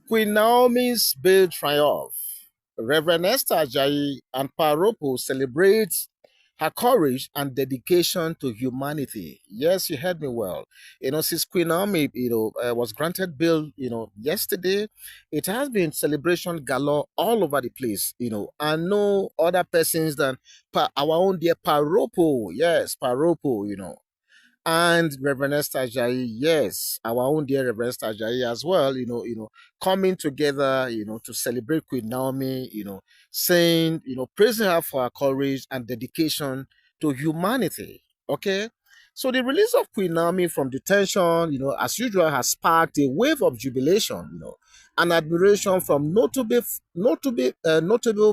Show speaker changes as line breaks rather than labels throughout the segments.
Queen Naomi's big triumph. Reverend Esther Ajayi and Ropo celebrates her courage and dedication to humanity. Yes, you heard me well. Since Queen Naomi, was granted bail, yesterday, it has been celebration galore all over the place, and no other persons than our own dear Paropo. Yes, Paropo, and Reverend Esther Ajayi, yes, our own dear Reverend Esther Ajayi as well, coming together, to celebrate Queen Naomi, saying, praising her for her courage and dedication to humanity. Okay. So the release of Queen Naomi from detention, as usual, has sparked a wave of jubilation, and admiration from notable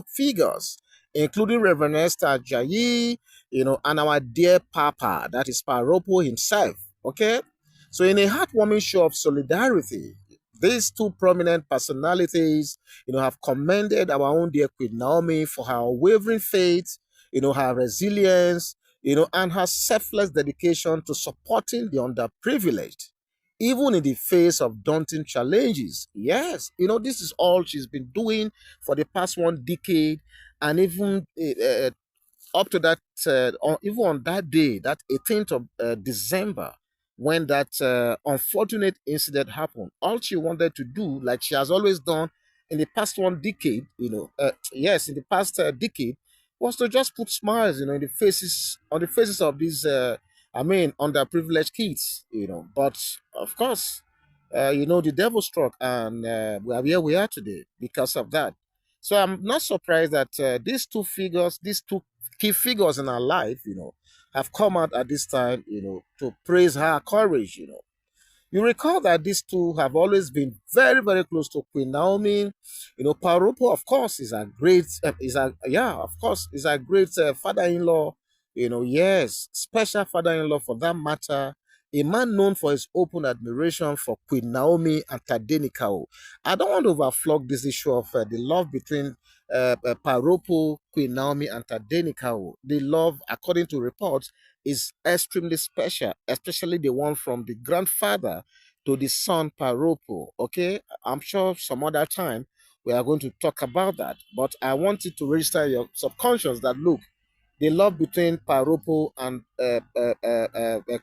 figures, including Reverend Esther Ajayi, and our dear Papa, that is Paropo himself. Okay. So, in a heartwarming show of solidarity, these two prominent personalities, have commended our own dear Queen Naomi for her unwavering faith, her resilience, and her selfless dedication to supporting the underprivileged, even in the face of daunting challenges. Yes, this is all she's been doing for the past 1 decade, and even up to that, even on that day, that 18th of December, when that unfortunate incident happened, all she wanted to do, like she has always done in the past 1 decade, yes, in the past decade, was to just put smiles, in the faces, on the faces of these, underprivileged kids, But of course, the devil struck, and we are where we are today because of that. So I'm not surprised that these two key figures in our life, have come out at this time, to praise her courage. You recall that these two have always been very, very close to Queen Naomi. Parupo, of course, is a great father-in-law. Yes, special father-in-law for that matter. A man known for his open admiration for Queen Naomi and Tadenikao. I don't want to overflog this issue of the love between Paropo, Queen Naomi, and Tadenikao. The love, according to reports, is extremely special, especially the one from the grandfather to the son Paropo. Okay, I'm sure some other time we are going to talk about that, but I want you to register your subconscious that look, the love between Paropo and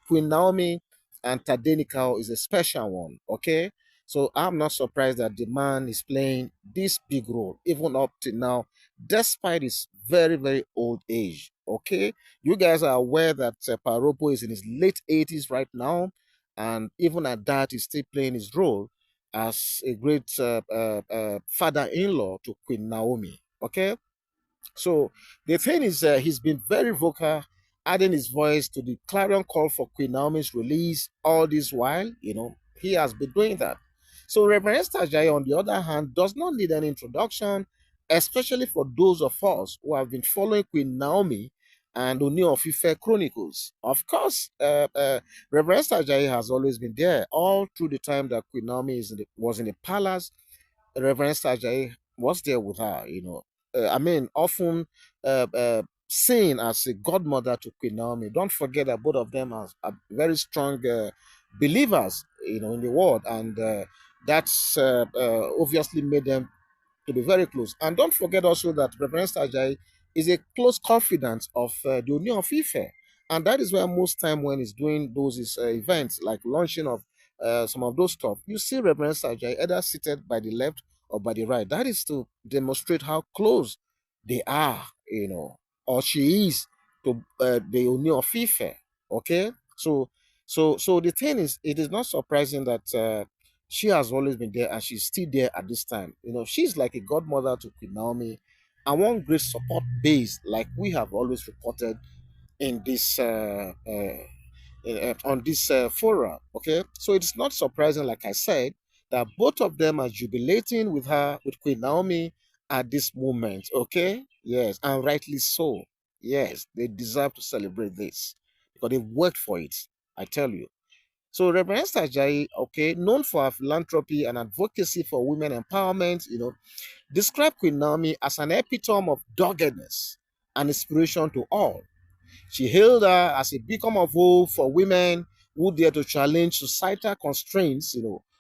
Queen Naomi and Tadenikao is a special one. Okay, so I'm not surprised that the man is playing this big role, even up to now, despite his very, very old age. Okay, you guys are aware that Paropo is in his late 80s right now, and even at that, he's still playing his role as a great father-in-law to Queen Naomi. Okay, so the thing is, he's been very vocal, adding his voice to the clarion call for Queen Naomi's release all this while. He has been doing that. So Reverend Esther Ajayi, on the other hand, does not need an introduction, especially for those of us who have been following Queen Naomi and Ooni Of Ife Chronicles. Of course, Reverend Esther Ajayi has always been there all through the time that Queen Naomi was in the palace. Reverend Ajayi was there with her, often seen as a godmother to Queen Naomi. Don't forget that both of them are very strong believers, in the world, and that's obviously made them to be very close. And don't forget also that Reverend Ajayi is a close confidant of the Ooni of Ife. And that is why most time when he's doing those events, like launching of some of those stuff, you see Reverend Ajayi either seated by the left or by the right. That is to demonstrate how close they are, or she is to the Ooni of Ife. Okay? So the thing is, it is not surprising that she has always been there and she's still there at this time. She's like a godmother to Queen Naomi and one great support base, like we have always reported in this on this forum. Okay, so it's not surprising, like I said, that both of them are jubilating with her, with Queen Naomi, at this moment. Okay, yes, and rightly so. Yes, they deserve to celebrate this because they've worked for it. I tell you. So Reverend Esther Ajayi, okay, known for her philanthropy and advocacy for women empowerment, described Queen Naomi as an epitome of doggedness and inspiration to all. She hailed her as a beacon of hope for women who dare to challenge societal constraints,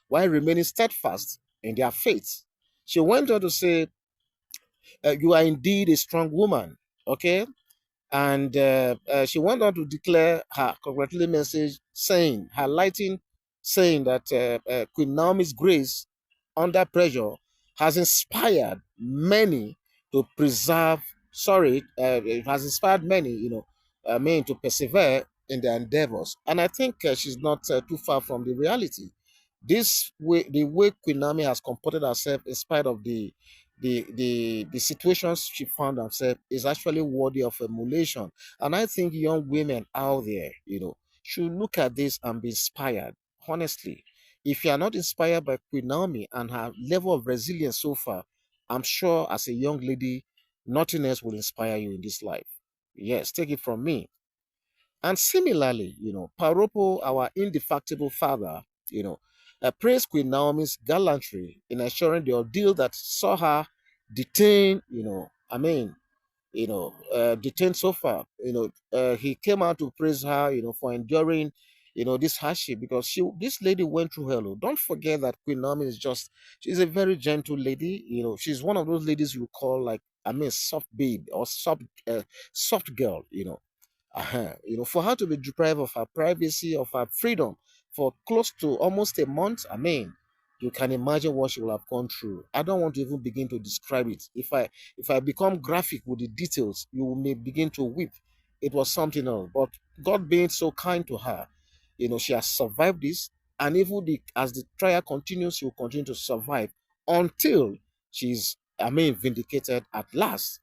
while remaining steadfast in their faith. She went on to say, "You are indeed a strong woman." Okay, and she went on to declare her congratulatory message, saying, highlighting, saying that Queen Naomi's grace under pressure has inspired many to preserve. Sorry, it has inspired many, men to persevere in their endeavors. And I think she's not too far from the reality. This way, the way Queen Naomi has comported herself, in spite of the situations she found herself, is actually worthy of emulation. And I think young women out there, should look at this and be inspired. Honestly, if you are not inspired by Queen Naomi and her level of resilience so far, I'm sure as a young lady, nothing else will inspire you in this life. Yes, take it from me. And similarly, Paropo, our indefatigable father, praised Queen Naomi's gallantry in ensuring the ordeal that saw her detained, detained so far. He came out to praise her, for enduring, this hardship, because this lady went through hell. Oh. Don't forget that Queen Naomi she's a very gentle lady. She's one of those ladies you call like, soft babe or soft girl. For her to be deprived of her privacy, of her freedom for close to almost a month, you can imagine what she will have gone through. I don't want to even begin to describe it. If I become graphic with the details, you may begin to weep. It was something else. But God being so kind to her, she has survived this, and even as the trial continues, she will continue to survive until she's, vindicated at last,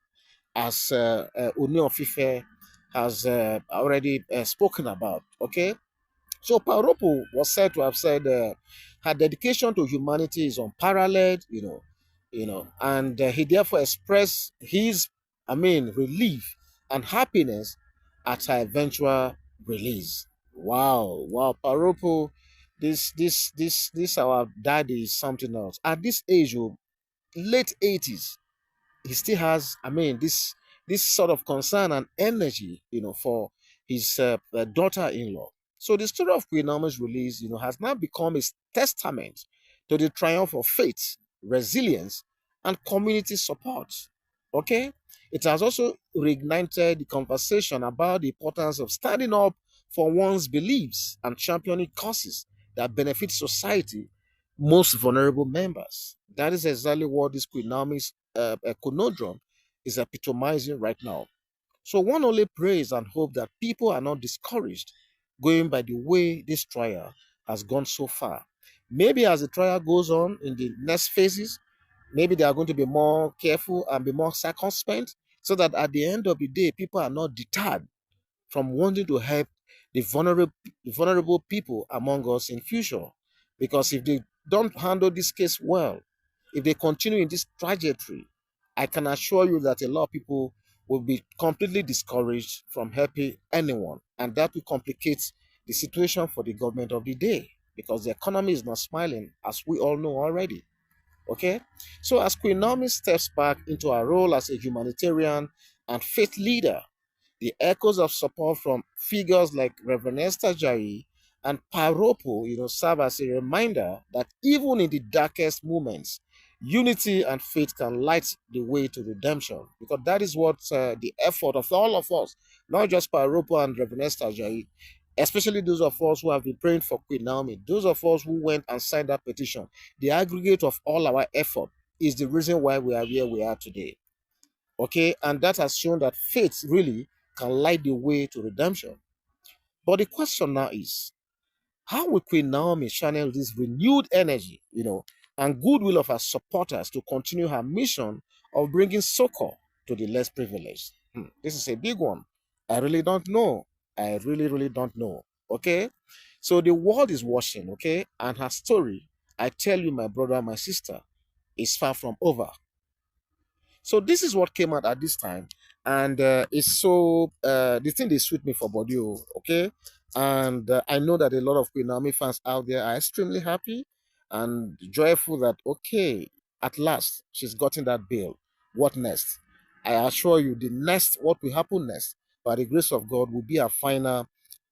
as Ooni of Ife has already spoken about. Okay, so Paropo was said to have said her dedication to humanity is unparalleled. And he therefore expressed his, relief and happiness at her eventual release. Wow, wow, Paropo, this our daddy is something else. At this age, oh, late 80s, he still has, this sort of concern and energy, for his daughter-in-law. So the story of Queen Naomi's release, has now become a testament to the triumph of faith, resilience, and community support. Okay, it has also reignited the conversation about the importance of standing up for one's beliefs and championing causes that benefit society most vulnerable members. That is exactly what this Queen Naomi's conundrum is epitomizing right now. So one only prays and hope that people are not discouraged going by the way this trial has gone so far. Maybe as the trial goes on in the next phases, maybe they are going to be more careful and be more circumspect, so that at the end of the day, people are not deterred from wanting to help the vulnerable people among us in future. Because if they don't handle this case well, if they continue in this trajectory, I can assure you that a lot of people will be completely discouraged from helping anyone. And that will complicate the situation for the government of the day, because the economy is not smiling, as we all know already. Okay? So as Queen Naomi steps back into her role as a humanitarian and faith leader, the echoes of support from figures like Rev Esther Ajayi and Paropo, serve as a reminder that even in the darkest moments, unity and faith can light the way to redemption. Because that is what the effort of all of us, not just Paropo and Rev Esther Ajayi, especially those of us who have been praying for Queen Naomi, those of us who went and signed that petition, the aggregate of all our effort is the reason why we are where we are today. Okay, and that has shown that faith really can light the way to redemption. But the question now is, how will Queen Naomi channel this renewed energy, and goodwill of her supporters to continue her mission of bringing succor to the less privileged? This is a big one. I really don't know. I really, really don't know. Okay, so the world is watching. Okay, and her story, I tell you, my brother, my sister, is far from over. So this is what came out at this time, and it's so the thing they sweet me for body, oh, okay. And I know that a lot of Queen Naomi fans out there are extremely happy and joyful that okay, at last she's gotten that bill. What next? I assure you, the next what will happen next, by the grace of God, will be a final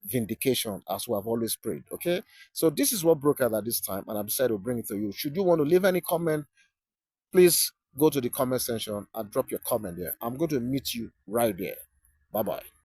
vindication as we have always prayed. Okay. So this is what broke out at this time, and I've decided to bring it to you. Should you want to leave any comment, please go to the comment section and drop your comment there. I'm going to meet you right there. Bye bye.